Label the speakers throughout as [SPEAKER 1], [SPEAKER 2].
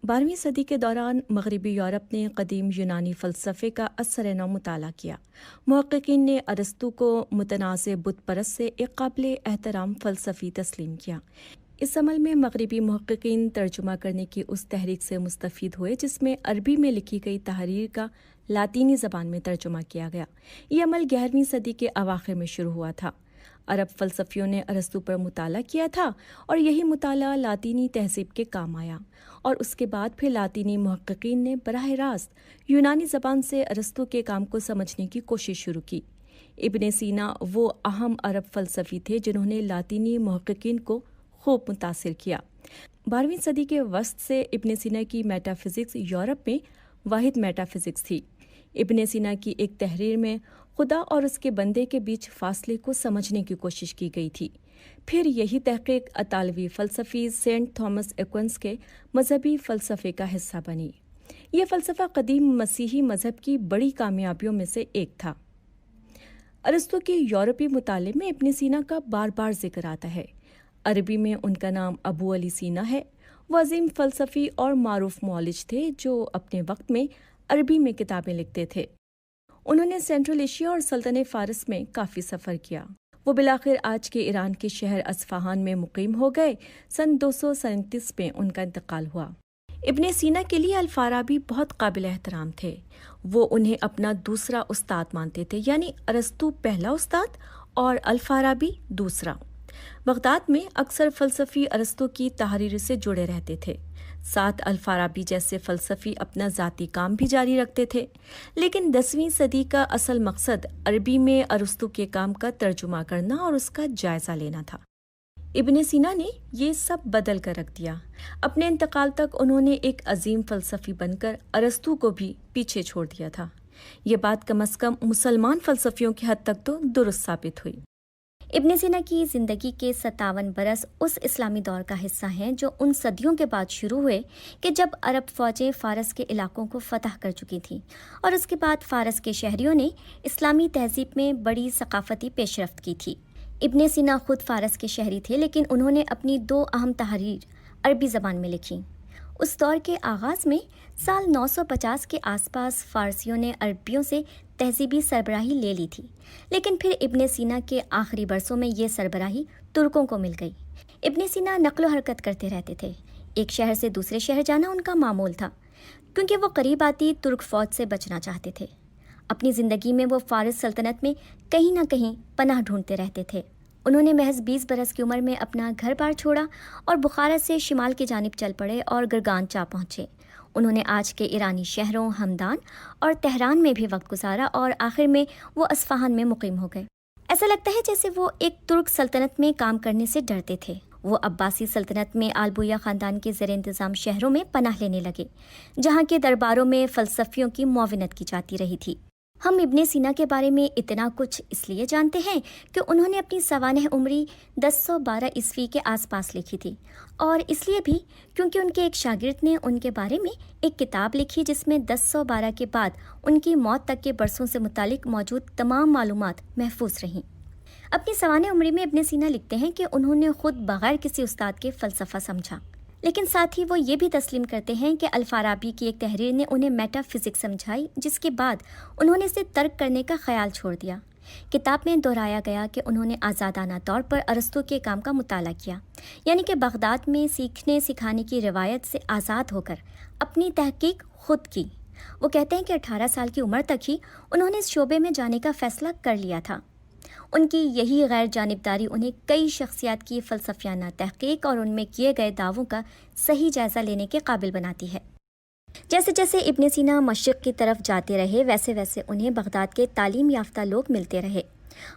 [SPEAKER 1] 12ویں صدی کے دوران مغربی یورپ نے قدیم یونانی فلسفے کا اثر نو مطالعہ کیا۔ محققین نے ارسطو کو متنازع بت پرست سے ایک قابل احترام فلسفی تسلیم کیا۔ اس عمل میں مغربی محققین ترجمہ کرنے کی اس تحریک سے مستفید ہوئے جس میں عربی میں لکھی گئی تحریر کا لاطینی زبان میں ترجمہ کیا گیا۔ یہ عمل 11ویں صدی کے اواخر میں شروع ہوا تھا۔ عرب فلسفیوں نے ارسطو پر مطالعہ کیا تھا اور یہی مطالعہ لاطینی تہذیب کے کام آیا، اور اس کے بعد پھر لاطینی محققین نے براہ راست یونانی زبان سے ارسطو کے کام کو سمجھنے کی کوشش شروع کی۔ ابن سینا وہ اہم عرب فلسفی تھے جنہوں نے لاطینی محققین کو خوب متاثر کیا۔ 12ویں صدی کے وسط سے ابن سینا کی میٹا فزکس یورپ میں واحد میٹا فزکس تھی۔ ابن سینا کی ایک تحریر میں خدا اور اس کے بندے کے بیچ فاصلے کو سمجھنے کی کوشش کی گئی تھی۔ پھر یہی تحقیق اطالوی فلسفی سینٹ تھامس ایکوینس کے مذہبی فلسفے کا حصہ بنی۔ یہ فلسفہ قدیم مسیحی مذہب کی بڑی کامیابیوں میں سے ایک تھا۔ ارسطو کے یورپی مطالعے میں ابن سینا کا بار بار ذکر آتا ہے۔ عربی میں ان کا نام ابو علی سینا ہے۔ وہ عظیم فلسفی اور معروف معالج تھے جو اپنے وقت میں عربی میں کتابیں لکھتے تھے۔ انہوں نے سینٹرل ایشیا اور سلطنت فارس میں کافی سفر کیا۔ وہ بالآخر آج کے ایران کے شہر اصفہان میں مقیم ہو گئے۔ سن 237 میں ان کا انتقال ہوا۔ ابن سینا کے لیے الفارابی بہت قابل احترام تھے۔ وہ انہیں اپنا دوسرا استاد مانتے تھے، یعنی ارسطو پہلا استاد اور الفارابی دوسرا۔ بغداد میں اکثر فلسفی ارسطو کی تحریر سے جڑے رہتے تھے۔ ساتھ الفارابی جیسے فلسفی اپنا ذاتی کام بھی جاری رکھتے تھے، لیکن 10ویں صدی کا اصل مقصد عربی میں ارسطو کے کام کا ترجمہ کرنا اور اس کا جائزہ لینا تھا۔ ابن سینا نے یہ سب بدل کر رکھ دیا۔ اپنے انتقال تک انہوں نے ایک عظیم فلسفی بن کر ارسطو کو بھی پیچھے چھوڑ دیا تھا۔ یہ بات کم از کم مسلمان فلسفیوں کی حد تک تو درست ثابت ہوئی۔
[SPEAKER 2] ابن سینا کی زندگی کے 57 برس اس اسلامی دور کا حصہ ہیں جو ان صدیوں کے بعد شروع ہوئے کہ جب عرب فوجیں فارس کے علاقوں کو فتح کر چکی تھیں، اور اس کے بعد فارس کے شہریوں نے اسلامی تہذیب میں بڑی ثقافتی پیش رفت کی تھی۔ ابن سینا خود فارس کے شہری تھے، لیکن انہوں نے اپنی 2 اہم تحریر عربی زبان میں لکھیں۔ اس دور کے آغاز میں سال 950 کے آس پاس فارسیوں نے عربیوں سے تہذیبی سربراہی لے لی تھی، لیکن پھر ابن سینا کے آخری برسوں میں یہ سربراہی ترکوں کو مل گئی۔ ابن سینا نقل و حرکت کرتے رہتے تھے۔ ایک شہر سے دوسرے شہر جانا ان کا معمول تھا، کیونکہ وہ قریب آتی ترک فوج سے بچنا چاہتے تھے۔ اپنی زندگی میں وہ فارس سلطنت میں کہیں نہ کہیں پناہ ڈھونڈتے رہتے تھے۔ انہوں نے محض 20 برس کی عمر میں اپنا گھر بار چھوڑا اور بخارا سے شمال کی جانب چل پڑے اور گرگان جا پہنچے۔ انہوں نے آج کے ایرانی شہروں ہمدان اور تہران میں بھی وقت گزارا اور آخر میں وہ اصفہان میں مقیم ہو گئے۔ ایسا لگتا ہے جیسے وہ ایک ترک سلطنت میں کام کرنے سے ڈرتے تھے۔ وہ عباسی سلطنت میں آل بویہ خاندان کے زیر انتظام شہروں میں پناہ لینے لگے، جہاں کے درباروں میں فلسفیوں کی معاونت کی جاتی رہی تھی۔ ہم ابن سینا کے بارے میں اتنا کچھ اس لیے جانتے ہیں کہ انہوں نے اپنی سوانح عمری 1012 عیسوی کے آس پاس لکھی تھی، اور اس لیے بھی کیونکہ ان کے ایک شاگرد نے ان کے بارے میں ایک کتاب لکھی جس میں 1012 کے بعد ان کی موت تک کے برسوں سے متعلق موجود تمام معلومات محفوظ رہیں۔ اپنی سوانح عمری میں ابن سینا لکھتے ہیں کہ انہوں نے خود بغیر کسی استاد کے فلسفہ سمجھا، لیکن ساتھ ہی وہ یہ بھی تسلیم کرتے ہیں کہ الفارابی کی ایک تحریر نے انہیں میٹا فزکس سمجھائی، جس کے بعد انہوں نے اسے ترک کرنے کا خیال چھوڑ دیا۔ کتاب میں دہرایا گیا کہ انہوں نے آزادانہ طور پر ارسطو کے کام کا مطالعہ کیا، یعنی کہ بغداد میں سیکھنے سکھانے کی روایت سے آزاد ہو کر اپنی تحقیق خود کی۔ وہ کہتے ہیں کہ 18 سال کی عمر تک ہی انہوں نے اس شعبے میں جانے کا فیصلہ کر لیا تھا۔ ان کی یہی غیر جانبداری انہیں کئی شخصیات کی فلسفیانہ تحقیق اور ان میں کیے گئے دعووں کا صحیح جائزہ لینے کے قابل بناتی ہے۔ جیسے جیسے ابن سینا مشرق کی طرف جاتے رہے، ویسے ویسے انہیں بغداد کے تعلیم یافتہ لوگ ملتے رہے۔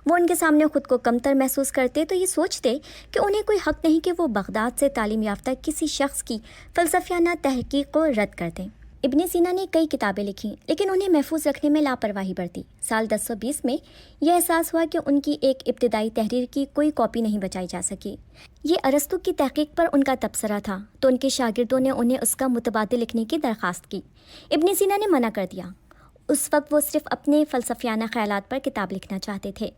[SPEAKER 2] وہ ان کے سامنے خود کو کمتر محسوس کرتے تو یہ سوچتے کہ انہیں کوئی حق نہیں کہ وہ بغداد سے تعلیم یافتہ کسی شخص کی فلسفیانہ تحقیق کو رد کر دیں۔ ابن سینا نے کئی کتابیں لکھیں، لیکن انہیں محفوظ رکھنے میں لاپرواہی برتی۔ سال 1020 میں یہ احساس ہوا کہ ان کی ایک ابتدائی تحریر کی کوئی کاپی نہیں بچائی جا سکی۔ یہ ارسطو کی تحقیق پر ان کا تبصرہ تھا، تو ان کے شاگردوں نے انہیں اس کا متبادل لکھنے کی درخواست کی۔ ابن سینا نے منع کر دیا۔ اس وقت وہ صرف اپنے فلسفیانہ خیالات پر کتاب لکھنا چاہتے تھے۔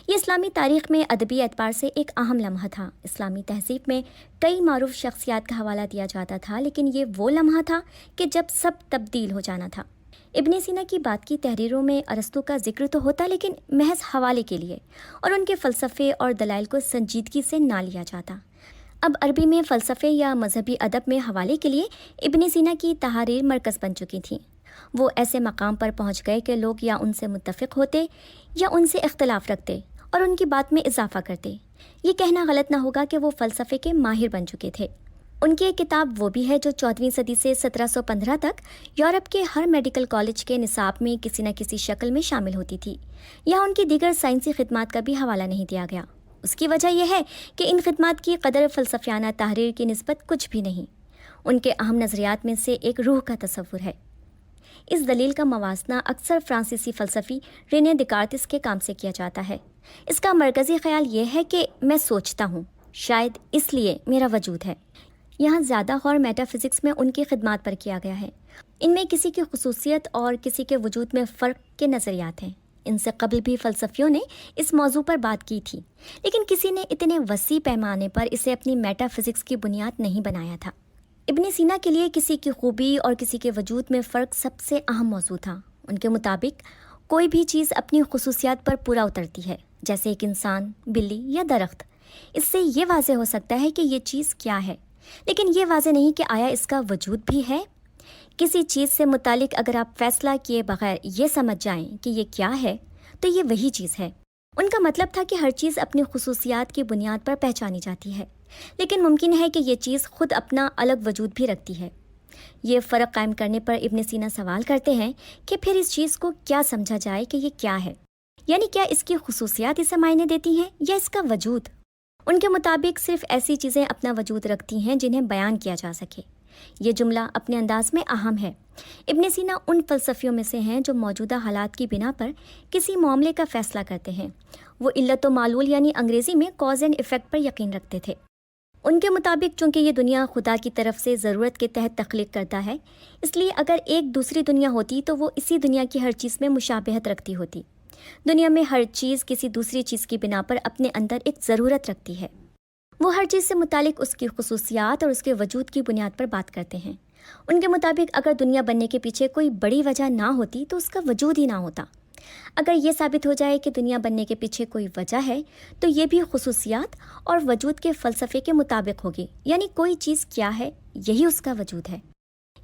[SPEAKER 2] یہ اسلامی تاریخ میں ادبی اعتبار سے ایک اہم لمحہ تھا۔ اسلامی تہذیب میں کئی معروف شخصیات کا حوالہ دیا جاتا تھا، لیکن یہ وہ لمحہ تھا کہ جب سب تبدیل ہو جانا تھا۔ ابن سینا کی بات کی تحریروں میں ارسطو کا ذکر تو ہوتا، لیکن محض حوالے کے لیے، اور ان کے فلسفے اور دلائل کو سنجیدگی سے نہ لیا جاتا۔ اب عربی میں فلسفے یا مذہبی ادب میں حوالے کے لیے ابن سینا کی تحاریر مرکز بن چکی تھیں۔ وہ ایسے مقام پر پہنچ گئے کہ لوگ یا ان سے متفق ہوتے یا ان سے اختلاف رکھتے اور ان کی بات میں اضافہ کرتے۔ یہ کہنا غلط نہ ہوگا کہ وہ فلسفے کے ماہر بن چکے تھے۔ ان کی ایک کتاب وہ بھی ہے جو 14ویں صدی سے 1715 تک یورپ کے ہر میڈیکل کالج کے نصاب میں کسی نہ کسی شکل میں شامل ہوتی تھی۔ یہاں ان کی دیگر سائنسی خدمات کا بھی حوالہ نہیں دیا گیا۔ اس کی وجہ یہ ہے کہ ان خدمات کی قدر فلسفیانہ تحریر کی نسبت کچھ بھی نہیں۔ ان کے اہم نظریات میں سے ایک روح کا تصور ہے۔ اس دلیل کا موازنہ اکثر فرانسیسی فلسفی رینے دکارتس کے کام سے کیا جاتا ہے۔ اس کا مرکزی خیال یہ ہے کہ میں سوچتا ہوں، شاید اس لیے میرا وجود ہے۔ یہاں زیادہ غور میٹا فزکس میں ان کی خدمات پر کیا گیا ہے۔ ان میں کسی کی خصوصیت اور کسی کے وجود میں فرق کے نظریات ہیں۔ ان سے قبل بھی فلسفیوں نے اس موضوع پر بات کی تھی، لیکن کسی نے اتنے وسیع پیمانے پر اسے اپنی میٹا فزکس کی بنیاد نہیں بنایا تھا۔ ابن سینا کے لیے کسی کی خوبی اور کسی کے وجود میں فرق سب سے اہم موضوع تھا۔ ان کے مطابق کوئی بھی چیز اپنی خصوصیات پر پورا اترتی ہے، جیسے ایک انسان، بلی یا درخت۔ اس سے یہ واضح ہو سکتا ہے کہ یہ چیز کیا ہے، لیکن یہ واضح نہیں کہ آیا اس کا وجود بھی ہے۔ کسی چیز سے متعلق اگر آپ فیصلہ کیے بغیر یہ سمجھ جائیں کہ یہ کیا ہے تو یہ وہی چیز ہے۔ ان کا مطلب تھا کہ ہر چیز اپنی خصوصیات کی بنیاد پر پہچانی جاتی ہے، لیکن ممکن ہے کہ یہ چیز خود اپنا الگ وجود بھی رکھتی ہے۔ یہ فرق قائم کرنے پر ابن سینا سوال کرتے ہیں کہ پھر اس چیز کو کیا سمجھا جائے کہ یہ کیا ہے، یعنی کیا اس کی خصوصیات اسے معنی دیتی ہیں یا اس کا وجود؟ ان کے مطابق صرف ایسی چیزیں اپنا وجود رکھتی ہیں جنہیں بیان کیا جا سکے۔ یہ جملہ اپنے انداز میں اہم ہے۔ ابن سینا ان فلسفیوں میں سے ہیں جو موجودہ حالات کی بنا پر کسی معاملے کا فیصلہ کرتے ہیں۔ وہ علت و معلول یعنی انگریزی میں کاز اینڈ ایفیکٹ پر یقین رکھتے تھے۔ ان کے مطابق چونکہ یہ دنیا خدا کی طرف سے ضرورت کے تحت تخلیق کرتا ہے، اس لیے اگر ایک دوسری دنیا ہوتی تو وہ اسی دنیا کی ہر چیز میں مشابہت رکھتی ہوتی۔ دنیا میں ہر چیز کسی دوسری چیز کی بنا پر اپنے اندر ایک ضرورت رکھتی ہے۔ وہ ہر چیز سے متعلق اس کی خصوصیات اور اس کے وجود کی بنیاد پر بات کرتے ہیں۔ ان کے مطابق اگر دنیا بننے کے پیچھے کوئی بڑی وجہ نہ ہوتی تو اس کا وجود ہی نہ ہوتا۔ اگر یہ ثابت ہو جائے کہ دنیا بننے کے پیچھے کوئی وجہ ہے تو یہ بھی خصوصیات اور وجود کے فلسفے کے مطابق ہوگی، یعنی کوئی چیز کیا ہے یہی اس کا وجود ہے۔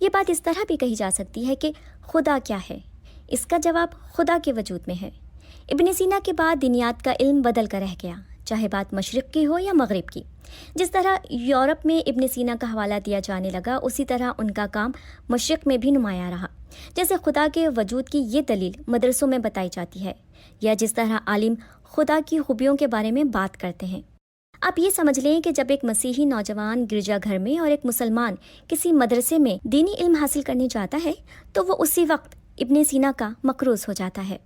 [SPEAKER 2] یہ بات اس طرح بھی کہی جا سکتی ہے کہ خدا کیا ہے؟ اس کا جواب خدا کے وجود میں ہے۔ ابن سینا کے بعد دینیات کا علم بدل کر رہ گیا، چاہے بات مشرق کی ہو یا مغرب کی۔ جس طرح یورپ میں ابن سینا کا حوالہ دیا جانے لگا، اسی طرح ان کا کام مشرق میں بھی نمایاں رہا۔ جیسے خدا کے وجود کی یہ دلیل مدرسوں میں بتائی جاتی ہے، یا جس طرح عالم خدا کی خوبیوں کے بارے میں بات کرتے ہیں۔ آپ یہ سمجھ لیں کہ جب ایک مسیحی نوجوان گرجا گھر میں اور ایک مسلمان کسی مدرسے میں دینی علم حاصل کرنے جاتا ہے تو وہ اسی وقت ابن سینا کا مقروض ہو جاتا ہے۔